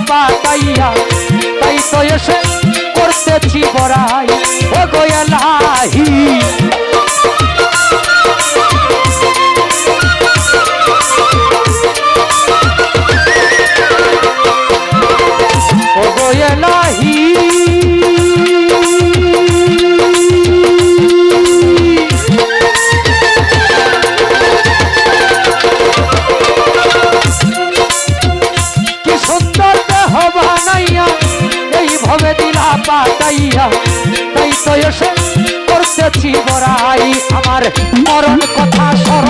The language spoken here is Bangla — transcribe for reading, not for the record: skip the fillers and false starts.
পাতাইয়া তাই তো এসে করতেছি বড়াই ও গো এলাহি ও গো এলাহি পাতাইয়া তাই তো এসে করতেছি বড়াই আমার মরণ কথা স্মরণ